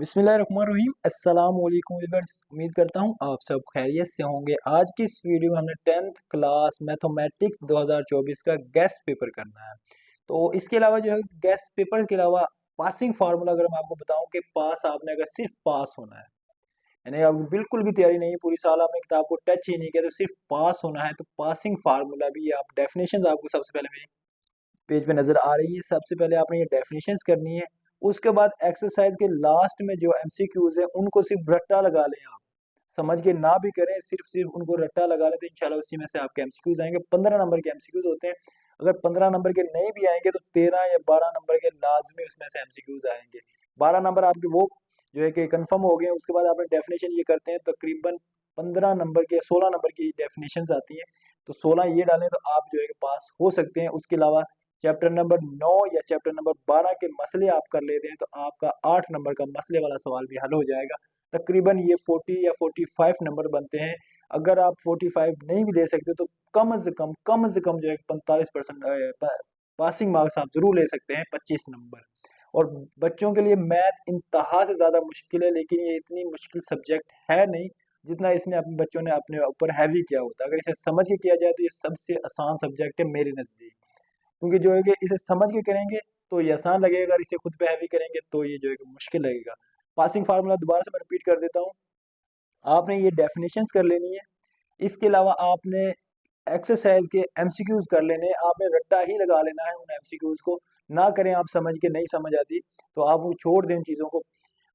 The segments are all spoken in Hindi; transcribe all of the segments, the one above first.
बिस्मिल्लाहिर्रहमानिर्रहीम अस्सलाम वालेकुम व्यूअर्स। उम्मीद करता हूँ आप सब खैरियत से होंगे। आज की इस वीडियो में हमने 10th क्लास मैथमेटिक्स 2024 का गेस्ट पेपर करना है। तो इसके अलावा जो है गेस्ट पेपर के अलावा पासिंग फार्मूला अगर मैं आपको बताऊं कि पास आपने अगर सिर्फ पास होना है, यानी अब बिल्कुल भी तैयारी नहीं है, पूरी साल आपने किताब को टच ही नहीं किया, तो सिर्फ पास होना है, तो पासिंग फार्मूला भी आप डेफिनेशन आपको सबसे पहले मेरी पेज पे नजर आ रही है। सबसे पहले आपने ये डेफिनेशंस करनी है। उसके बाद एक्सरसाइज के लास्ट में जो एमसीक्यूज है उनको सिर्फ रट्टा लगा लें। आप समझ के ना भी करें, सिर्फ सिर्फ उनको रट्टा लगा लें, तो इंशाल्लाह उसी में से आपके एमसीक्यूज आएंगे। 15 नंबर के एमसीक्यूज होते हैं। अगर 15 नंबर के नहीं भी आएंगे तो 13 या 12 नंबर के लाजमी उसमें से एमसीक्यूज आएंगे। 12 नंबर आपके वो जो है कि कंफर्म हो गए। उसके बाद आपने डेफिनेशन ये करते हैं, तकरीबन 15 नंबर के 16 नंबर की डेफिनेशन आती हैं, तो 16 ये डालें तो आप जो है कि पास हो सकते हैं। उसके अलावा चैप्टर नंबर 9 या चैप्टर नंबर 12 के मसले आप कर लेते हैं तो आपका 8 नंबर का मसले वाला सवाल भी हल हो जाएगा। तकरीबन ये 40 या 45 नंबर बनते हैं। अगर आप 45 नहीं भी ले सकते तो कम से कम जो है 45% पासिंग मार्क्स आप जरूर ले सकते हैं, 25 नंबर। और बच्चों के लिए मैथ इंतहा से ज़्यादा मुश्किल है, लेकिन ये इतनी मुश्किल सब्जेक्ट है नहीं जितना इसने अपने बच्चों ने अपने ऊपर हैवी किया होता है। अगर इसे समझ के किया जाए तो ये सबसे आसान सब्जेक्ट है मेरे नज़दीक, क्योंकि जो है कि इसे समझ के करेंगे तो ये आसान लगेगा, अगर इसे खुद पे हैवी करेंगे तो ये जो है कि मुश्किल लगेगा। पासिंग फार्मूला दोबारा से मैं रिपीट कर देता हूँ। आपने ये डेफिनेशंस कर लेनी है। इसके अलावा आपने एक्सरसाइज के एमसीक्यूज कर लेने हैं। आपने रट्टा ही लगा लेना है उन एमसीक्यूज को। ना करें आप समझ के, नहीं समझ आती तो आप वो छोड़ दें उन चीज़ों को।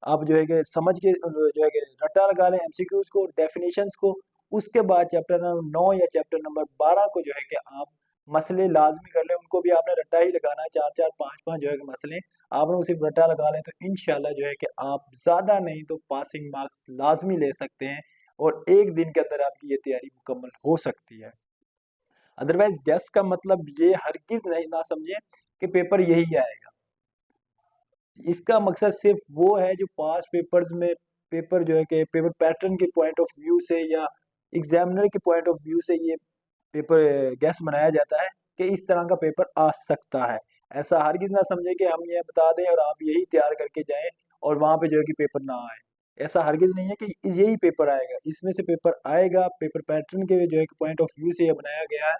आप जो है कि समझ के जो है कि रट्टा लगा लें एमसीक्यूज को, डेफिनेशंस को। उसके बाद चैप्टर नंबर 9 या चैप्टर नंबर 12 को जो है कि आप मसले लाजमी कर लें। उनको भी आपने रट्टा ही लगाना है, चार चार पांच पांच जो है कि मसले आपने सिर्फ रट्टा लगा लें तो इंशाल्लाह जो है कि आप ज़्यादा नहीं तो पासिंग मार्क्स लाजमी ले सकते हैं, और एक दिन के अंदर आपकी ये तैयारी मुकम्मल हो सकती है। अदरवाइज गैस का मतलब ये हरगिज नहीं ना समझे कि पेपर यही आएगा। इसका मकसद सिर्फ वो है जो पास पेपर्स में पेपर जो है कि पेपर पैटर्न के पॉइंट ऑफ व्यू से या एग्जामिनर के पॉइंट ऑफ व्यू से ये पेपर गैस बनाया जाता है कि इस तरह का पेपर आ सकता है। ऐसा हरगिज ना समझे कि हम ये बता दें और आप यही तैयार करके जाएं और वहां पे जो है कि पेपर ना आए। ऐसा हरगिज नहीं है कि यही पेपर आएगा, इसमें से पेपर आएगा। पेपर पैटर्न के जो है कि पॉइंट ऑफ व्यू से ये बनाया गया है,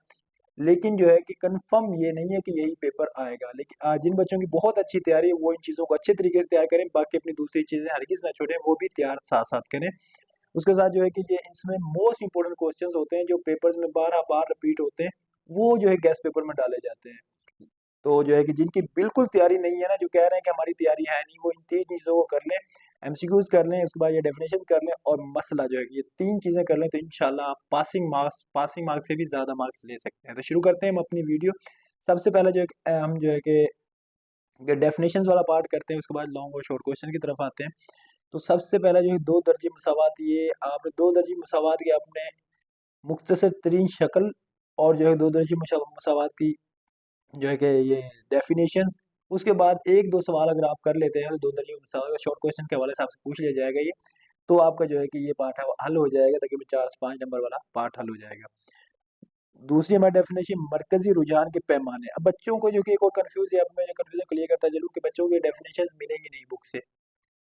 लेकिन जो है कि कंफर्म ये नहीं है कि यही पेपर आएगा। लेकिन आज जिन बच्चों की बहुत अच्छी तैयारी है वो इन चीज़ों को अच्छे तरीके से तैयार करें, बाकी अपनी दूसरी चीज़ें हरगिज ना छोड़ें, वो भी तैयार साथ साथ करें। उसके साथ जो है कि ये इसमें मोस्ट इंपोर्टेंट क्वेश्चंस होते हैं जो पेपर्स में बार बार रिपीट होते हैं, वो जो है गेस्ट पेपर में डाले जाते हैं। तो जो है कि जिनकी बिल्कुल तैयारी नहीं है ना, जो कह रहे हैं कि हमारी तैयारी है नहीं, वो इन तीन चीज़ों को कर लें। एमसीक्यूज कर लें, उसके बाद ये डेफिनेशन कर लें और मसला जो है कि ये तीन चीज़ें कर लें, तो इंशाल्लाह आप पासिंग मार्क्स से भी ज़्यादा मार्क्स ले सकते हैं। तो शुरू करते हैं हम अपनी वीडियो। सबसे पहले जो है हम जो है कि डेफिनेशंस वाला पार्ट करते हैं, उसके बाद लॉन्ग और शॉर्ट क्वेश्चन की तरफ आते हैं। तो सबसे पहला जो है दो दर्जे मसावात, ये आपने दो दर्जे मसावात की अपने मुख्तसर तरीन शक्ल और जो है दो दर्जे मसावात की जो है कि ये डेफिनेशन। उसके बाद एक दो सवाल अगर आप कर लेते हैं तो दो दर्जे मसावात का शॉर्ट क्वेश्चन के हवाले से आपसे पूछ लिया जाएगा ये, तो आपका जो है कि ये पार्ट है वो हल हो जाएगा, तकरीबन 4 से 5 नंबर वाला पार्ट हल हो जाएगा। दूसरी हमारी डेफिनेशन मरकजी रुझान के पैमाने। अब बच्चों को जो कि एक और कंफ्यूज है, अब मैं जो कंफ्यूजन क्लियर करता चलूँ कि बच्चों की डेफिनेशन मिलेंगी नहीं बुक से।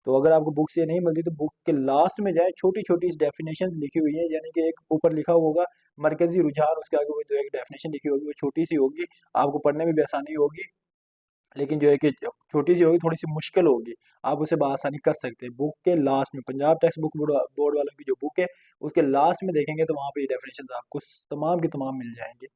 तो अगर आपको बुक से नहीं मिलती तो बुक के लास्ट में जाए, छोटी छोटी डेफिनेशन लिखी हुई है, यानी कि एक ऊपर लिखा होगा मरकजी रुझान, उसके आगे वो जो एक डेफिनेशन लिखी होगी वो छोटी सी होगी, आपको पढ़ने में भी आसानी होगी, लेकिन जो है कि छोटी सी होगी, थोड़ी सी मुश्किल होगी, आप उसे बआसानी कर सकते हैं। बुक के लास्ट में पंजाब टेक्स्ट बुक बोर्ड वालों की जो बुक है उसके लास्ट में देखेंगे तो वहाँ पे डेफिनेशन आपको तमाम की तमाम मिल जाएंगे।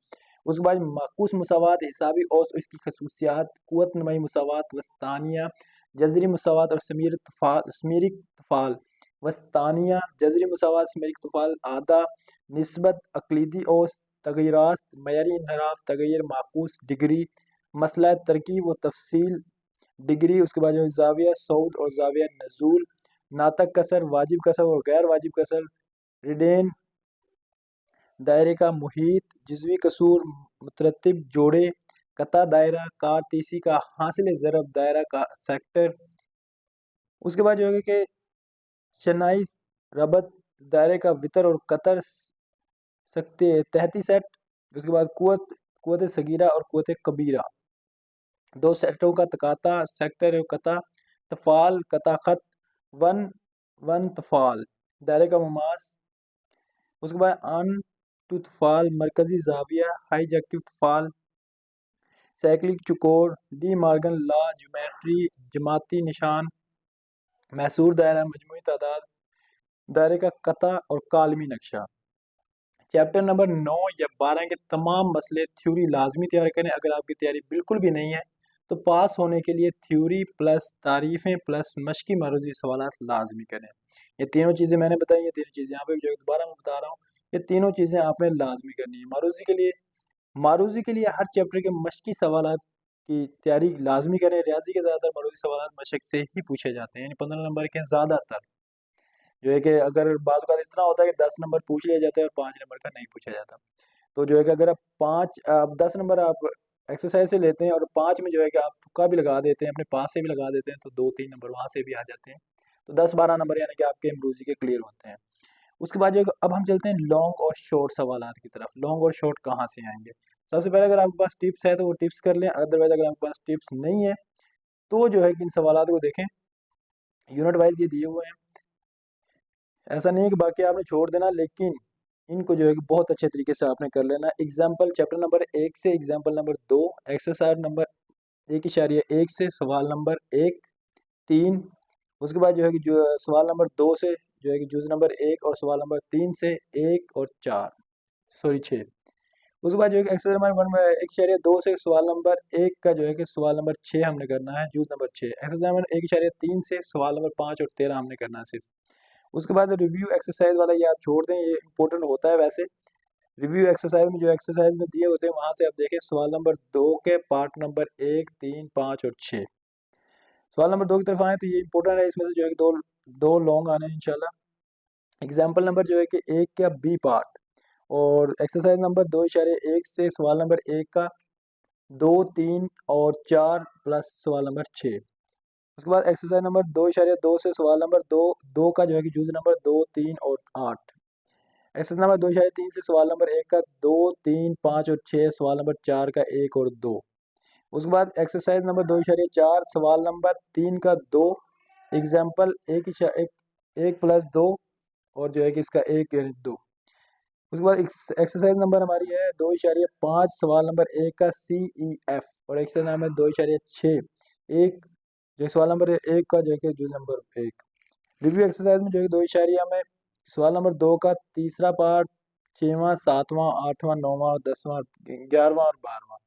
उसके बाद माकूस मुसावात, हिसाबी और इसकी खसूसियात, कुव्वत नुमाई मुसावात, वस्तानिया, जजरी मुसावात और स्मीरिक तफ़ाल। वस्तानिया, जजरी मुसावात, स्मीरिक तफ़ाल, आदा, निस्बत, अकलीदी औस, तगयरात, मयारी इनहराफ, तगैर माकूस, डिग्री, मसला तरकीब व तफसील, डिग्री। उसके बाद जो जाविया सऊद और जाविया नजूल, नातक कसर, वाजिब कसर और गैर वाजिब कसर, रिडेन, दायरे का मुहीत, जुज़वी कसूर, मुतरतिब जोड़े, कता दायरा, कार तीसी का हासिल ज़रब, दायरा का सेक्टर। उसके बाद जो है कि शनाई रबत, दायरे का वितर और कतर सकते तहती सेट। उसके बाद कुवत सगीरा और कुवत कबीरा, दो सेक्टरों का तकाता, सेक्टर और कता, तफाल, कता खत, वन वन तफाल दायरे का ममास। उसके बाद अन टू तफाल मरकजी जाविया हाईजेक्टिव तफाल। साइक्लिक चुकोर डी मार्गन ला ज्योमेट्री जमाती निशान। मैसूर दायरा मजमूई तादाद दायरे का कता और कालमी नक्शा। चैप्टर नंबर 9 या 12 के तमाम मसले थ्योरी लाजमी तैयार करें। अगर आपकी तैयारी बिल्कुल भी नहीं है तो पास होने के लिए थ्योरी प्लस तारीफ़ें प्लस मश्की मारूजी सवाल लाजमी करें। ये तीनों चीज़ें मैंने बताई, ये तीनों चीज़ें यहाँ पे जो दोबारा मैं बता रहा हूँ, ये तीनों चीज़ें आपने लाजमी करनी है। मारूजी के लिए हर चैप्टर के मश्की सवाल की तैयारी लाजमी करें। रियाजी के ज़्यादातर मारूजी सवाल मशक से ही पूछे जाते हैं, यानी 15 नंबर के ज़्यादातर। जो है कि अगर बाज़ औक़ात इस तरह होता है कि 10 नंबर पूछ लिया जाता है और 5 नंबर का नहीं पूछा जाता। तो जो है कि अगर आप 10 नंबर आप एक्सरसाइज से लेते हैं और 5 में जो है कि आप तुक्का भी लगा देते हैं, अपने पास से भी लगा देते हैं, तो 2-3 नंबर वहाँ से भी आ जाते हैं। तो 10-12 नंबर यानी कि आपके मरूजी के क्लियर होते हैं। उसके बाद जो है अब हम चलते हैं लॉन्ग और शॉर्ट सवालात की तरफ। लॉन्ग और शॉर्ट कहाँ से आएँगे? सबसे पहले अगर आपके पास टिप्स है तो वो टिप्स कर लें, अदरवाइज़ अगर आपके पास टिप्स नहीं है तो जो है कि इन सवालात को देखें, यूनिट वाइज़ ये दिए हुए हैं। ऐसा नहीं है कि बाकी आपने छोड़ देना, लेकिन इनको जो है कि बहुत अच्छे तरीके से आपने कर लेना। एग्जाम्पल चैप्टर नंबर 1 से एग्जाम्पल नंबर 2, एक्सरसाइज नंबर 1.1 से सवाल नंबर 1, 3। उसके बाद जो है कि जो सवाल नंबर 2 से जो है कि जुज़ नंबर 1 और सवाल नंबर 3 से 1 और 4, सॉरी 6। उसके बाद जो है कि एक्सरसाइज नंबर 1.2 से सवाल नंबर 1 का जो है कि सवाल नंबर 6 हमने करना है, जुज़ नंबर 6। एक्सरसाइज नंबर 1.3 से सवाल नंबर 5 और 13 हमने करना है सिर्फ। उसके बाद रिव्यू एक्सरसाइज वाला ये आप छोड़ दें, ये इंपॉर्टेंट होता है वैसे। रिव्यू एक्सरसाइज में जो एक्सरसाइज में दिए होते हैं वहाँ से आप देखें सवाल नंबर 2 के पार्ट नंबर 1, 3, 5 और 6। सवाल नंबर 2 की तरफ आए तो ये इंपॉर्टेंट है, इसमें से जो है कि दो लॉन्ग आने हैं इंशाल्लाह। एग्जाम्पल नंबर जो है कि 1 का बी पार्ट और एक्सरसाइज नंबर 2.1 से सवाल नंबर 1 का 2, 3 और 4 प्लस सवाल नंबर 6। उसके बाद एक्सरसाइज नंबर 2.2 से सवाल नंबर 2 का जो है कि जूज नंबर 2, 3 और 8। एक्सरसाइज नंबर 2.3 से सवाल नंबर 1 का 2, 3, 5 और 6, सवाल नंबर 4 का 1 और 2। उसके बाद एक्सरसाइज नंबर 2.4 सवाल नंबर 3 का 2, एग्जाम्पल 1 प्लस 2 और जो है कि इसका 1 यानी 2। उसके बाद एक्सरसाइज नंबर हमारी है 2.5 सवाल नंबर 1 का CEF और एक्सरसाइज नंबर 2.6 एक जो सवाल नंबर 1 का जो है कि जूज नंबर 1। रिव्यू एक्सरसाइज में जो है 2 इशारिया में सवाल नंबर 2 का तीसरा पार्ट, 6वां, 7वां, 8वां, 9वां, 10वां, 11वां और 12वां।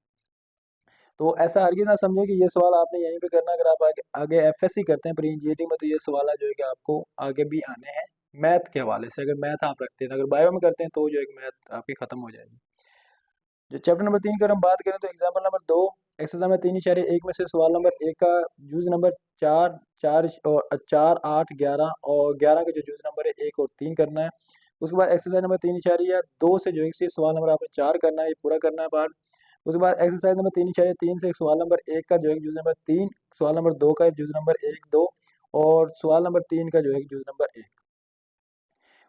तो ऐसा हरगिज़ ना समझें कि ये सवाल आपने यहीं पे करना। अगर आप आगे FSC करते हैं प्री इंजीनियरिंग में तो ये सवाल जो है कि आपको आगे भी आने हैं मैथ के हवाले से। अगर मैथ आप रखते हैं, अगर बायो में करते हैं तो जो है कि मैथ आपकी ख़त्म हो जाएगी। जो चैप्टर नंबर 3 की अगर हम बात करें तो एग्जाम्पल नंबर 2 एक्सरसाइज नंबर 3.1 में से सवाल नंबर 1 का जूज नंबर 4, 8, 11 और 11 का जो जूज नंबर है 1 और 3 करना है। उसके बाद एक्सरसाइज नंबर 3.2 से जो है कि सवाल नंबर आपने 4 करना है, ये पूरा करना है पार्ट। उसके बाद एक्सरसाइज नंबर 3.3 से सवाल नंबर 1 का जो है जूज नंबर 3, सवाल नंबर 2 का जूज नंबर 1, 2 और सवाल नंबर 3 का जो है जूज नंबर 1।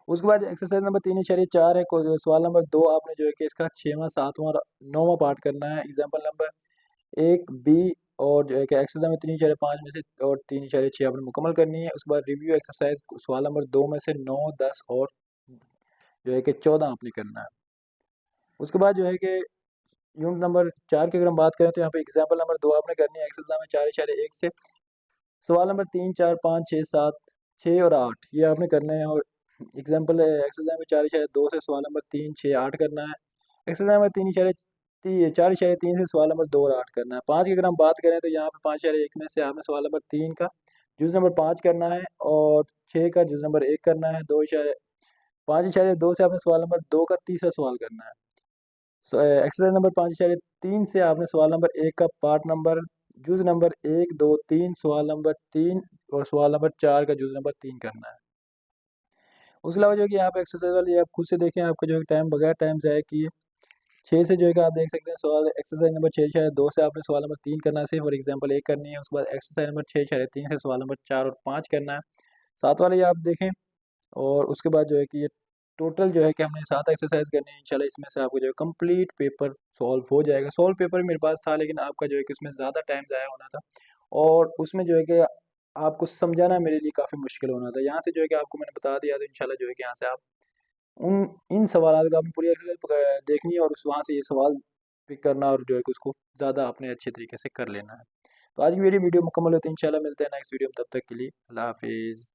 उसके बाद एक्सरसाइज नंबर 3.4 है, सवाल नंबर 2 आपने जो है कि इसका 6वां, 7वां और 9वां पार्ट करना है। एग्जाम्पल नंबर 1 बी और जो है कि एक्सरसाइज नंबर 3.5 में से और 3.6 आपने मुकम्मल करनी है। उसके बाद रिव्यू एक्सरसाइज सवाल नंबर 2 में से 9, 10 और जो है कि 14 आपने करना है। उसके बाद जो है कि यूनिट नंबर 4 की अगर हम बात करें तो यहाँ पे एग्जाम्पल नंबर 2 आपने करनी है। एक्सरसाइज नंबर 4.1 से सवाल नंबर 3, 4, 5, 6, 7, 6 और 8 ये आपने करने हैं। और एग्जाम्पल एक्सरसाइज में 4.2 से सवाल नंबर 3, 6, 8 करना है। एक्सरसाइज नंबर 4.3 से सवाल नंबर 2 और 8 करना है। 5 की अगर हम बात करें तो यहाँ पे 5.1 में से आपने सवाल नंबर 3 का जूज नंबर 5 करना है और 6 का जूज नंबर 1 करना है। 5.2 से आपने सवाल नंबर 2 का तीसरा सवाल करना है। एक्सरसाइज नंबर 5.3 से आपने सवाल नंबर 1 का पार्ट नंबर जूज नंबर 1, 2, 3, सवाल नंबर 3 और सवाल नंबर 4 का जूज नंबर 3 करना है। उसके अलावा जो है कि यहाँ पे एक्सरसाइज वाली आप खुद से देखें, आपका जो है टाइम बगैर टाइम ज़ाया किए 6 से जो है कि आप देख सकते हैं सवाल एक्सरसाइज नंबर 6.2 से आपने सवाल नंबर 3 करना है सिर्फ और एग्जाम्पल 1 करनी है। उसके बाद एक्सरसाइज नंबर 6.3 से सवाल नंबर 4 और 5 करना है। 7 वाले आप देखें और उसके बाद जो है कि ये टोटल जो है कि हमने 7 एक्सरसाइज करनी है। इंशाल्लाह इसमें से आपको जो है कंप्लीट पेपर सॉल्व हो जाएगा। सॉल्व पेपर मेरे पास था लेकिन आपका जो है कि उसमें ज़्यादा टाइम ज़ाया होना था और उसमें जो है कि आपको समझाना मेरे लिए काफ़ी मुश्किल होना था। यहाँ से जो है कि आपको मैंने बता दिया, तो इंशाल्लाह जो है कि यहाँ से आप उन इन सवालात का आपने पूरी एक्सरसाइज देखनी है और उस वहाँ से ये सवाल पिक करना और जो है कि उसको ज़्यादा आपने अच्छे तरीके से कर लेना है। तो आज की मेरी वीडियो मुकम्मल होती है, इंशाल्लाह मिलते हैं नेक्स्ट वीडियो में, तब तक के लिए अल्लाह हाफिज़।